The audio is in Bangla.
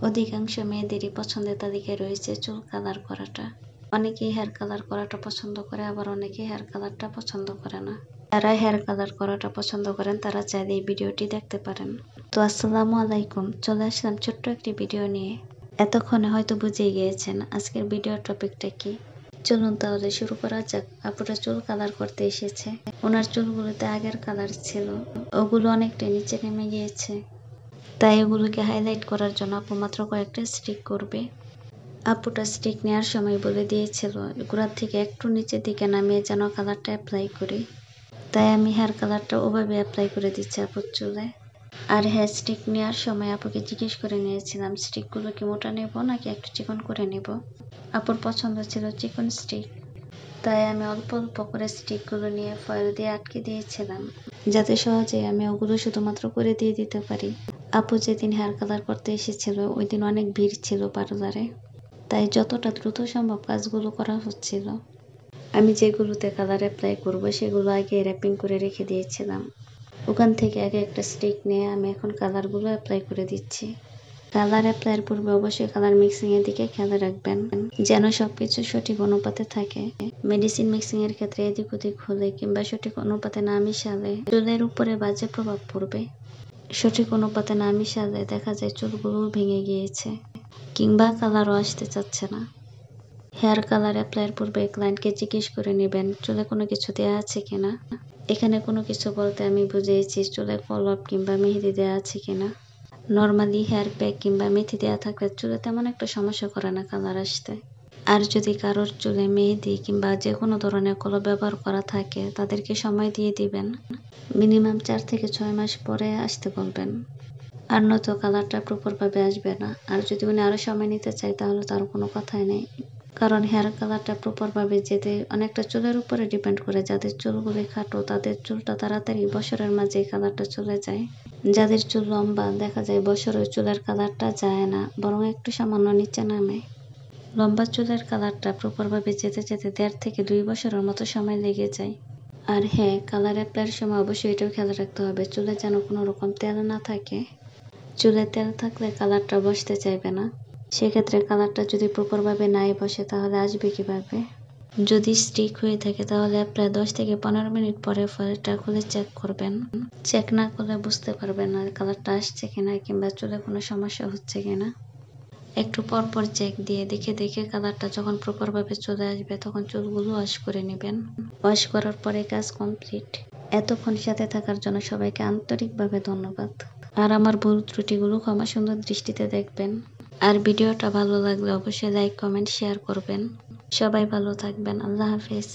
অধিকাংশ মেয়েদেরই পছন্দের তালিকায় রয়েছে চুল কালার করাটা। অনেকেই হেয়ার কালার করাটা পছন্দ করে, আবার অনেকেই হেয়ার কালারটা পছন্দ করে না। যারা হেয়ার কালার করাটা পছন্দ করেন তারা চাইলে এই ভিডিওটি দেখতে পারেন। তো আসসালামু আলাইকুম, চলে আসলাম ছোট্ট একটি ভিডিও নিয়ে। এতক্ষণে হয়তো বুঝেই গিয়েছেন আজকের ভিডিওর টপিকটা কি। চলুন তাহলে শুরু করা যাক। আপুরা চুল কালার করতে এসেছে। ওনার চুলগুলোতে আগের কালার ছিল, ওগুলো অনেকটা নিচে নেমে গিয়েছে, তাই ওগুলোকে হাইলাইট করার জন্য আপু মাত্র কয়েকটা স্টিক করবে। আপুটা স্টিক নেওয়ার সময় বলে দিয়েছিল গোড়ার থেকে একটু নিচের দিকে নামিয়ে যেন কালারটা অ্যাপ্লাই করি, তাই আমি হেয়ার কালারটা ওভাবে অ্যাপ্লাই করে দিচ্ছি আপুর চুলে। আর হেয়ার স্টিক নেওয়ার সময় আপুকে জিজ্ঞেস করে নিয়েছিলাম স্টিকগুলো কি মোটা নেব নাকি একটু চিকন করে নেব। আপুর পছন্দ ছিল চিকন স্টিক, তাই আমি অল্প অল্প করে স্টিকগুলো নিয়ে ফয়েল দিয়ে আটকে দিয়েছিলাম, যাতে সহজে আমি ওগুলো শুধুমাত্র করে দিয়ে দিতে পারি। আপু যেদিন হেয়ার কালার করতে এসেছিল ওই দিন অনেক ভিড় ছিল পার্লারে, তাই যতটা দ্রুত সম্ভব কাজগুলো করা হচ্ছিল। আমি যেগুলোতে কালার অ্যাপ্লাই করব সেগুলো আগে র্যাপিং করে রেখে দিয়েছিলাম। ওখান থেকে আগে একটা স্টিক নিয়ে আমি এখন কালারগুলো অ্যাপ্লাই করে দিচ্ছি। কালার অ্যাপ্লাইয়ের পূর্বে অবশ্যই কালার মিক্সিং এর দিকে খেয়াল রাখবেন, যেন সবকিছু সঠিক অনুপাতে থাকে। মেডিসিন মিক্সিং এর ক্ষেত্রে এদিক ওদিক হলে কিংবা সঠিক অনুপাতে না মিশালে চুলের উপরে বাজে প্রভাব পড়বে। সঠিক অনুপাতে না মিশালে দেখা যায় চুলগুলো ভেঙে গিয়েছে কিংবা কালারও আসতে চাচ্ছে না। হেয়ার কালার অ্যাপ্লাইয়ের পূর্বে ক্লায়েন্টকে জিজ্ঞেস করে নেবেন চুলে কোনো কিছু দেওয়া আছে কিনা। এখানে কোনো কিছু বলতে আমি বুঝিয়েছি চুলে কলপ কিংবা মেহেদি দেওয়া আছে কিনা। নর্মালি হেয়ার প্যাক কিংবা মেথি দেওয়া থাকলে চুলে তেমন একটা সমস্যা করে না কালার আসতে। আর যদি কারোর চুলে মেহেদি কিংবা যে কোনো ধরনের কলপ ব্যবহার করা থাকে তাদেরকে সময় দিয়ে দিবেন, মিনিমাম 4 থেকে 6 মাস পরে আসতে বলবেন, আর নয়তো কালারটা প্রপারভাবে আসবে না। আর যদি উনি আরও সময় নিতে চায় তাহলে তার কোনো কথাই নেই, কারণ হেয়ার কালারটা প্রপারভাবে যেতে অনেকটা চুলের উপরে ডিপেন্ড করে। যাদের চুলগুলি খাটো তাদের চুলটা তাড়াতাড়ি বছরের মাঝে কালারটা চলে যায়, যাদের চুল লম্বা দেখা যায় বছরের চুলের কালারটা যায় না, বরং একটু সামান্য নিচে নামে। লম্বা চুলের কালারটা প্রপারভাবে যেতে যেতে 1.5 থেকে 2 বছরের মতো সময় লেগে যায়। আর হ্যাঁ, কালার অ্যাপ্লাইয়ের সময় অবশ্যই এটাও খেয়াল রাখতে হবে চুলে যেন কোনো রকম তেল না থাকে। চুলে তেল থাকলে কালারটা বসতে চাইবে না, সেক্ষেত্রে কালারটা যদি প্রপারভাবে নাই বসে তাহলে আসবে কিভাবে। যদি স্টিক হয়ে থাকে তাহলে প্রায় 10 থেকে 15 মিনিট পরে ফয়েলটা খুলে চেক করবেন। চেক না করলে বুঝতে পারবেন না কালারটা আসছে কিনা কিংবা চুলে কোনো সমস্যা হচ্ছে কিনা। একটু পরপর চেক দিয়ে দেখে দেখে কালারটা যখন প্রপারভাবে চলে আসবে তখন চুলগুলো ওয়াশ করে নেবেন। ওয়াশ করার পরে কাজ কমপ্লিট। এতক্ষণ সাথে থাকার জন্য সবাইকে আন্তরিকভাবে ধন্যবাদ। আর আমার ভুল ত্রুটিগুলো ক্ষমা সুন্দর দৃষ্টিতে দেখবেন। আর ভিডিওটা ভালো লাগলে অবশ্যই লাইক কমেন্ট শেয়ার করবেন। সবাই ভালো থাকবেন। আল্লাহ হাফেজ।